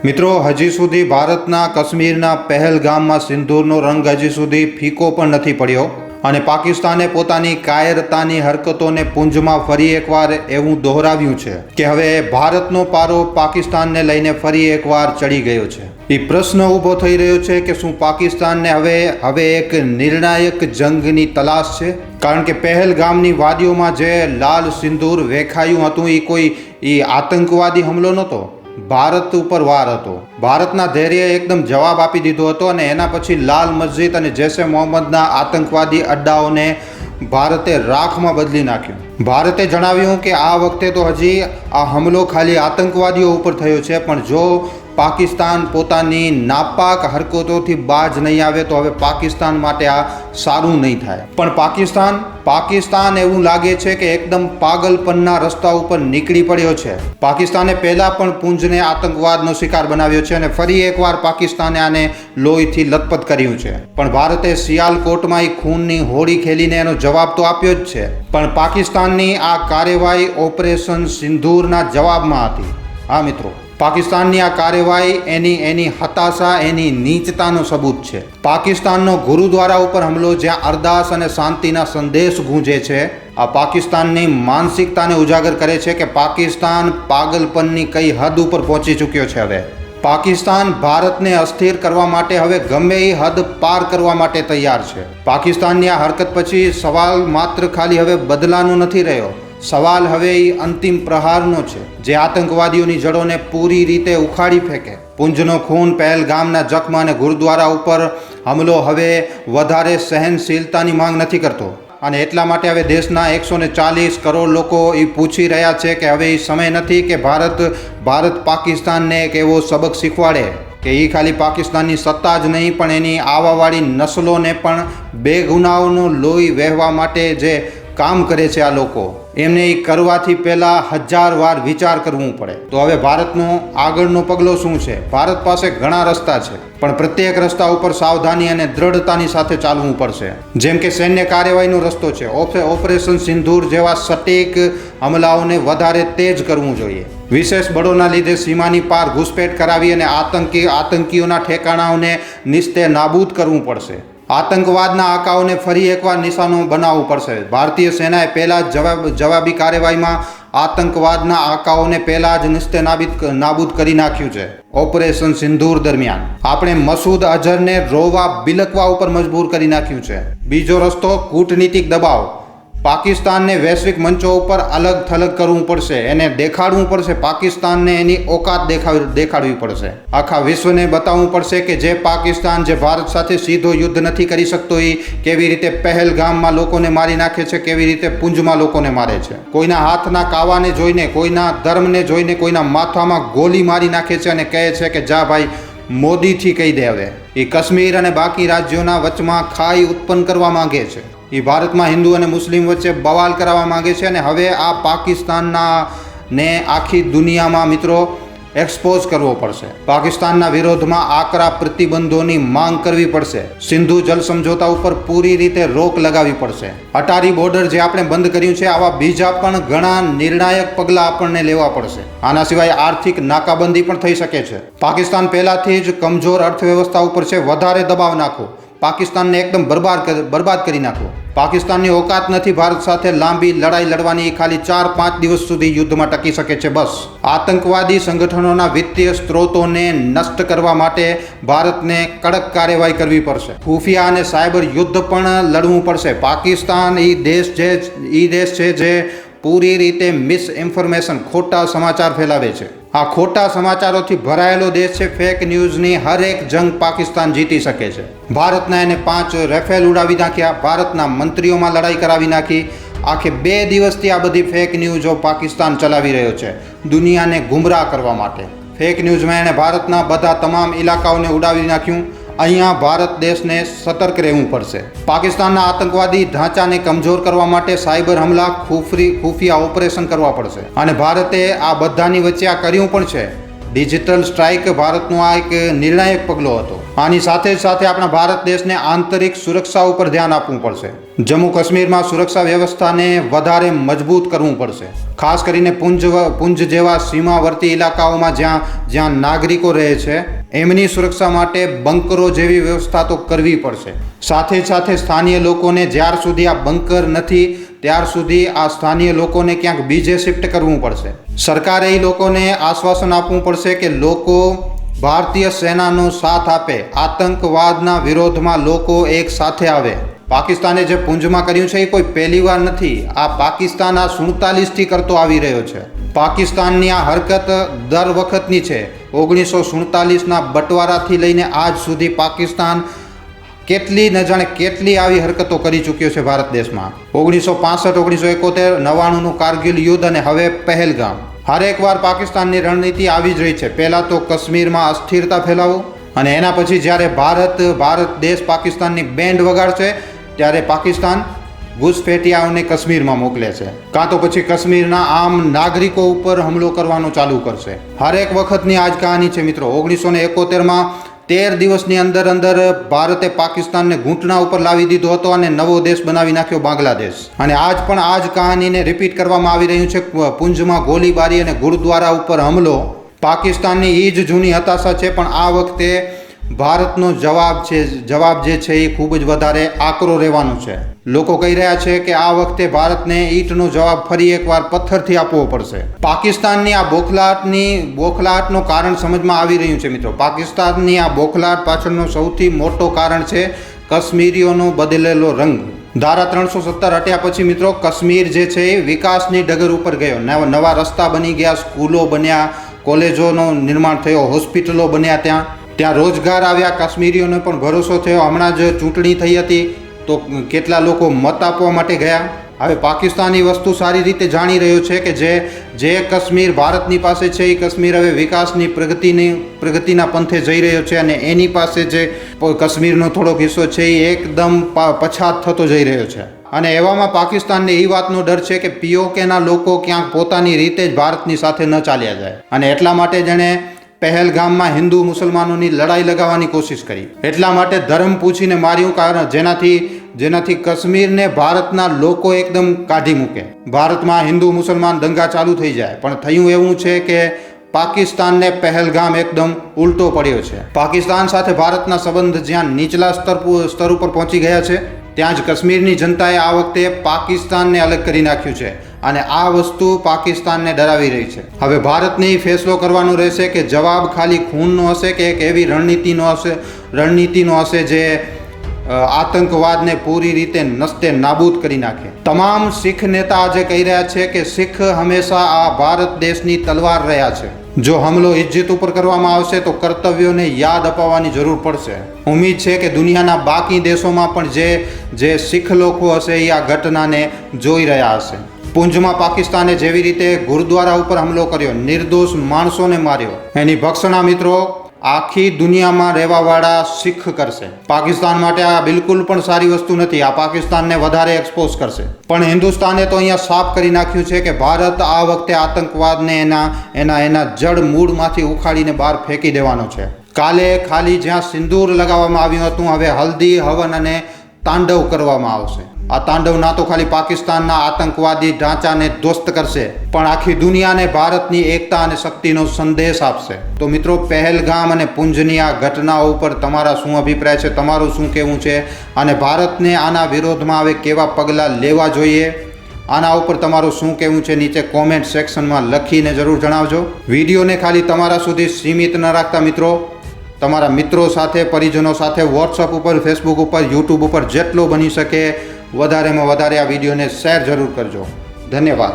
મિત્રો, હજી સુધી ભારતના કાશ્મીરના પહેલગામમાં સિંદૂરનો રંગ હજી સુધી ફીકો પણ નથી પડ્યો અને પાકિસ્તાને પોતાની કાયરતાની હરકતોને પુંજમાં ફરી એકવાર એવું દોહરાવ્યું છે કે હવે ભારતનો પારો પાકિસ્તાનને લઈને ફરી એકવાર ચડી ગયો છે। એ પ્રશ્ન ઊભો થઈ રહ્યો છે કે શું પાકિસ્તાનને હવે એક નિર્ણાયક જંગની તલાશ છે? કારણ કે પહેલગામની વાદીઓમાં જે લાલ સિંદૂર વેખાયું હતું એ કોઈ આતંકવાદી હુમલો નહોતો, ભારત ઉપર વાર હતો। ભારતના ધૈર્યએ એકદમ જવાબ આપી દીધો હતો અને એના પછી લાલ મસ્જિદ અને જૈશે મોહમ્મદના આતંકવાદી અડ્ડાઓને ભારતે રાખમાં બદલી નાખ્યું। ભારતે જણાવ્યું કે આ વખતે તો હજી આ હુમલો ખાલી આતંકવાદીઓ ઉપર થયો છે, પણ જો પાકિસ્તાન પોતાની નાપાક હરકતોથી બાજ નહીં આવે તો હવે પાકિસ્તાન માટે આ સારું નહીં થાય। પણ પાકિસ્તાન એવું લાગે છે કે એકદમ પાગલપનના રસ્તા ઉપર નીકળી પડ્યો છે। પાકિસ્તાને પહેલા પણ પુંજને આતંકવાદનો શિકાર બનાવ્યો છે અને ફરી એકવાર પાકિસ્તાને આને લોહીથી લથપથ કર્યું છે। પણ ભારતે સિયાલકોટમાં ખૂનની હોળી ખેલીને એનો જવાબ તો આપ્યો જ છે, પણ પાકિસ્તાનની આ કાર્યવાહી ઓપરેશન સિંદૂરના જવાબમાં હતી। હા મિત્રો, પાકિસ્તાનની આ કાર્યવાહી એની હતાશા, એની નીચતાનો સબૂત છે। પાકિસ્તાનનો ગુરુદ્વારા ઉપર હુમલો, જ્યાં અરદાસ અને શાંતિના સંદેશ ગૂંજે છે, આ પાકિસ્તાનની માનસિકતાને ઉજાગર કરે છે કે પાકિસ્તાન પાગલપનની કઈ હદ ઉપર પહોંચી ચૂક્યો છે। હવે પાકિસ્તાન ભારતને અસ્થિર કરવા માટે હવે ગમે એ હદ પાર કરવા માટે તૈયાર છે। પાકિસ્તાનની આ હરકત પછી સવાલ માત્ર ખાલી હવે બદલાનો નથી રહ્યો, સવાલ હવે એ અંતિમ પ્રહારનો છે, જે આતંકવાદીઓની જડોને પૂરી રીતે ઉખાડી ફેંકે। પુંજનો ખૂન, પહેલગામના જખ્મ અને ગુરુદ્વારા ઉપર હુમલો હવે વધારે સહનશીલતાની માંગ નથી કરતો અને એટલા માટે હવે દેશના 140 કરોડ લોકો એ પૂછી રહ્યા છે કે હવે એ સમય નથી કે ભારત પાકિસ્તાનને એક એવો સબક શીખવાડે કે એ ખાલી પાકિસ્તાનની સત્તા જ નહીં પણ એની આવાવાળી નસલોને પણ બેગુનાહોનો લોહી વહેવા માટે જે કામ કરે છે આ લોકો, એમને એ કરવાથી પહેલાં 1000 વાર વિચાર કરવું પડે। તો હવે ભારતનો આગળનો પગલો શું છે? ભારત પાસે ઘણા રસ્તા છે, પણ પ્રત્યેક રસ્તા ઉપર સાવધાની અને દ્રઢતાની સાથે ચાલવું પડશે। જેમ કે સૈન્ય કાર્યવાહીનો રસ્તો છે, ઓપરેશન સિંદૂર જેવા સટીક હુમલાઓને વધારે તેજ કરવું જોઈએ। વિશેષ બળોના લીધે સીમાની પાર ઘૂસપેઠ કરાવી અને આતંકીઓના ઠેકાણાઓને નિસ્તે નાબૂદ કરવું પડશે। આતંકવાદના આકાઓને ફરી એકવાર નિશાનો બનાવવું પડશે। ભારતીય સેનાએ પહેલાં જ જવાબી કાર્યવાહીમાં આતંકવાદના આકાઓને પહેલાં જ નિસ્તે નાબૂદ કરી નાખ્યું છે। ઓપરેશન સિંદૂર દરમિયાન આપણે મસૂદ અઝહરને રોવા બિલકવા ઉપર મજબૂર કરી નાખ્યું છે। બીજો રસ્તો, કૂટનીતિક દબાવ। પાકિસ્તાનને વૈશ્વિક મંચો ઉપર અલગ થલગ કરવું પડશે, એને દેખાડવું પડશે, પાકિસ્તાનને એની ઓકાત દેખાડવી પડશે। આખા વિશ્વને બતાવવું પડશે કે જે પાકિસ્તાન જે ભારત સાથે સીધો યુદ્ધ નથી કરી શકતો, એ કેવી રીતે પહેલગામમાં લોકોને મારી નાખે છે, કેવી રીતે પુંજમાં લોકોને મારે છે, કોઈના હાથના કાવાને જોઈને, કોઈના ધર્મને જોઈને, કોઈના માથામાં ગોલી મારી નાખે છે અને કહે છે કે જા ભાઈ મોદીથી કહી દે। હવે એ કાશ્મીર અને બાકી રાજ્યોના વચમાં ખાઈ ઉત્પન્ન કરવા માંગે છે, એ ભારતમાં હિન્દુ અને મુસ્લિમ વચ્ચે બવાલ કરાવવા માંગે છે અને હવે આ પાકિસ્તાનના ને આખી દુનિયામાં મિત્રો એક્સપોઝ કરવો પડશે। પાકિસ્તાનના વિરોધમાં આકરા પ્રતિબંધોની માંગ કરવી પડશે। સિંધુ જલ સમજોતા ઉપર પૂરી રીતે રોક લગાવવી પડશે। અટારી બોર્ડર જે આપણે બંધ કર્યું છે, આવા બીજા પણ ઘણા નિર્ણાયક પગલાં આપણને લેવા પડશે। આના સિવાય આર્થિક નાકાબંધી પણ થઈ શકે છે। પાકિસ્તાન પહેલાથી જ કમજોર અર્થવ્યવસ્થા ઉપર છે, વધારે દબાવ નાખો, પાકિસ્તાનને એકદમ બરબાદ કરી નાખો। પાકિસ્તાનની ઓકાત નથી ભારત સાથે લાંબી લડાઈ લડવાની, ખાલી 4-5 દિવસ સુધી યુદ્ધમાં ટકી શકે છે બસ। આતંકવાદી સંગઠનોના વિત્તીય સ્ત્રોતોને નષ્ટ કરવા માટે ભારતને કડક કાર્યવાહી કરવી પડશે। ખુફિયા અને સાયબર યુદ્ધ પણ લડવું પડશે। પાકિસ્તાન એ દેશ છે જે પૂરી રીતે મિસઇન્ફોર્મેશન, ખોટા સમાચાર ફેલાવે છે। આ ખોટા સમાચારોથી ભરાયેલો દેશ છે। ફેક ન્યૂઝની હરેક જંગ પાકિસ્તાન જીતી શકે છે। ભારતના એને 5 રેફેલ ઉડાવી નાખ્યા, ભારતના મંત્રીઓમાં લડાઈ કરાવી નાખી। આખે 2 દિવસથી આ બધી ફેક ન્યૂઝો પાકિસ્તાન ચલાવી રહ્યો છે દુનિયાને ગુમરાહ કરવા માટે। ફેક ન્યૂઝમાં એણે ભારતના બધા તમામ ઇલાકાઓને ઉડાવી નાખ્યું। અહીંયા ભારત દેશને સતર્ક રહેવું પડશે। પાકિસ્તાનના આતંકવાદી ઢાંચાને કમજોર કરવા માટે સાયબર હુમલા, ખુફિયા ઓપરેશન કરવા પડશે અને ભારતે આ બધાની વચ્ચે આ કર્યું પણ છે। ડિજિટલ સ્ટ્રાઇક ભારતનો આ એક નિર્ણાયક પગલો હતો। આની સાથે જ આપણા ભારત દેશને આંતરિક સુરક્ષા ઉપર ધ્યાન આપવું પડશે। જમ્મુ કાશ્મીરમાં સુરક્ષા વ્યવસ્થાને વધારે મજબૂત કરવું પડશે. ખાસ કરીને પુંજ જેવા સીમાવર્તી ઇલાકાઓમાં જ્યાં નાગરિકો રહે છે એમની સુરક્ષા માટે બંકરો જેવી વ્યવસ્થા તો કરવી પડશે. સાથે સાથે સ્થાનિય લોકોને જ્યાર સુધી આ બંકર નથી ત્યાર સુધી આ સ્થાનિય લોકોને ક્યાંક બીજે શિફ્ટ કરવું પડશે. સરકારે એ લોકોને આશ્વાસન આપવું પડશે કે લોકો ભારતીય સેનાનો સાથ આપે, આતંકવાદના વિરોધમાં લોકો એક સાથે આવે. પાકિસ્તાને જે પુંજમાં કર્યું છે એ કોઈ પહેલી વાર નથી. આ પાકિસ્તાન આ 47થી કરતો આવી રહ્યો છે. પાકિસ્તાનની આ હરકત દર વખતની છે. 1947ના બટવારાથી લઈને આજ સુધી પાકિસ્તાન કેટલી આવી હરકતો કરી ચૂક્યો છે ભારત દેશમાં. 1965, 1971, 99નું કારગિલ યુદ્ધ અને હવે પહેલગામ. હરેક વાર પાકિસ્તાનની રણનીતિ આવી જ રહી છે. પહેલાં તો કાશ્મીરમાં અસ્થિરતા ફેલાવો અને એના પછી જ્યારે ભારત દેશ પાકિસ્તાનની બેન્ડ વગાડશે ત્યારે પાકિસ્તાન ઘૂસપેઠિયાઓને કાશ્મીરમાં મોકલે છે, કાં તો પછી કાશ્મીરના આમ નાગરિકો ઉપર હુમલો કરવાનું ચાલુ કરશે. હરેક વખતની આજ કહાની છે મિત્રો. 1971માં 13 દિવસની અંદર ભારતે પાકિસ્તાનને ઘૂંટણા ઉપર લાવી દીધો હતો અને નવો દેશ બનાવી નાખ્યો બાંગ્લાદેશ. અને આજ પણ આ જ કહાનીને રિપીટ કરવામાં આવી રહ્યું છે. પુંજમાં ગોળીબારી અને ગુરુદ્વારા ઉપર હુમલો પાકિસ્તાનની એ જ જૂની હતાશા છે, પણ આ વખતે ભારતનો જવાબ જે છે એ ખૂબ જ વધારે આકરો રહેવાનો છે. લોકો કહી રહ્યા છે કે આ વખતે ભારતને ઈંટનો જવાબ ફરી એકવાર પથ્થરથી આપવો પડશે. પાકિસ્તાનની આ બોખલાહટનું કારણ સમજમાં આવી રહ્યું છે મિત્રો. પાકિસ્તાનની આ બોખલાહટ પાછળનો સૌથી મોટો કારણ છે કાશ્મીરીઓનો બદલેલો રંગ. ધારા 370 હટ્યા પછી મિત્રો કાશ્મીર જે છે એ વિકાસની ડગર ઉપર ગયો. નવા રસ્તા બની ગયા, સ્કૂલો બન્યા, કોલેજોનું નિર્માણ થયો, હોસ્પિટલો બન્યા, ત્યાં રોજગાર આવ્યા. કાશ્મીરીઓને પણ ભરોસો થયો. હમણાં જ ચૂંટણી થઈ હતી તો કેટલા લોકો મત આપવા માટે ગયા. હવે પાકિસ્તાન એ વસ્તુ સારી રીતે જાણી રહ્યો છે કે જે કાશ્મીર ભારતની પાસે છે એ કાશ્મીર હવે વિકાસની પ્રગતિના પંથે જઈ રહ્યો છે અને એની પાસે જે કાશ્મીરનો થોડોક હિસ્સો છે એ એકદમ પછાત થતો જઈ રહ્યો છે. અને એવામાં પાકિસ્તાનને એ વાતનો ડર છે કે પીઓકેના લોકો ક્યાંક પોતાની રીતે જ ભારતની સાથે ન ચાલ્યા જાય. અને એટલા માટે જેણે પહેલગામમાં હિન્દુ મુસલમાનોની લડાઈ લગાવવાની કોશિશ કરી. એટલા માટે ધર્મ પૂછીને માર્યું, કારણ જેનાથી કાશ્મીરને ભારતના લોકો એકદમ કાઢી મૂકે. ભારતમાં હિન્દુ મુસલમાન દંગા ચાલુ થઈ જાય. પણ થયું એવું છે કે પાકિસ્તાનને પહેલગામ એકદમ ઉલટો પડ્યો છે. પાકિસ્તાન સાથે ભારતના સંબંધ જ્યાં નીચલા સ્તર ઉપર પહોંચી ગયા છે ત્યાં જ કાશ્મીરની જનતાએ આ વખતે પાકિસ્તાનને અલગ કરી નાખ્યું છે અને આ વસ્તુ પાકિસ્તાનને ડરાવી રહી છે. હવે ભારતને ફેસલો કરવાનો રહેશે કે જવાબ ખાલી ખૂનનો હશે કે એક એવી રણનીતિનો હશે જે આતંકવાદને પૂરી રીતે નસ્તે નાબૂદ કરી નાખે. તમામ શીખ નેતા આજે કહી રહ્યા છે કે શીખ હંમેશા આ ભારત દેશની તલવાર રહ્યા છે. જો હુમલો ઇજ્જત ઉપર કરવામાં આવશે તો કર્તવ્યોને યાદ અપાવવાની જરૂર પડશે. ઉમ્મીદ છે કે દુનિયાના બાકી દેશોમાં પણ જે શીખ લોકો હશે એ આ ઘટનાને જોઈ રહ્યા હશે. પુંજમાં પાકિસ્તાને જેવી રીતે ગુરુદ્વારા ઉપર હુમલો કર્યો, નિર્દોષ માણસોને માર્યો, એની ભક્ષણા મિત્રો આખી દુનિયામાં રહેવાવાળા શીખ કરશે. પાકિસ્તાન માટે આ બિલકુલ પણ સારી વસ્તુ નથી. આ પાકિસ્તાનને વધારે એક્સપોઝ કરશે. પણ હિન્દુસ્તાને તો અહીંયા સાફ કરી નાખ્યું છે કે ભારત આ વખતે આતંકવાદને એના જડ મૂળમાંથી ઉખાડીને બહાર ફેંકી દેવાનો છે. કાલે ખાલી જ્યાં સિંદૂર લગાવવામાં આવ્યું હતું હવે હલ્દી, હવન અને તાંડવ કરવામાં આવશે. આ તાંડવ ના તો ખાલી પાકિસ્તાનના આતંકવાદી ઢાંચાને ધ્વસ્ત કરશે પણ આખી દુનિયાને ભારતની એકતા અને શક્તિનો સંદેશ આપશે. તો મિત્રો, પહેલગામ અને પુંજની આ ઘટનાઓ ઉપર તમારા શું અભિપ્રાય છે, તમારું શું કહેવું છે અને ભારતને આના વિરોધમાં હવે કેવા પગલાં લેવા જોઈએ, આના ઉપર તમારું શું કહેવું છે નીચે કોમેન્ટ સેક્શનમાં લખીને જરૂર જણાવજો. વિડીયોને ખાલી તમારા સુધી સીમિત ન રાખતા મિત્રો, તમારા મિત્રો સાથે, પરિજનો સાથે, વોટ્સઅપ ઉપર, ફેસબુક ઉપર, યુટ્યુબ ઉપર જેટલો બની શકે વધારેમાં વધારે આ વિડીયોને શેર જરૂર કરજો. ધન્યવાદ.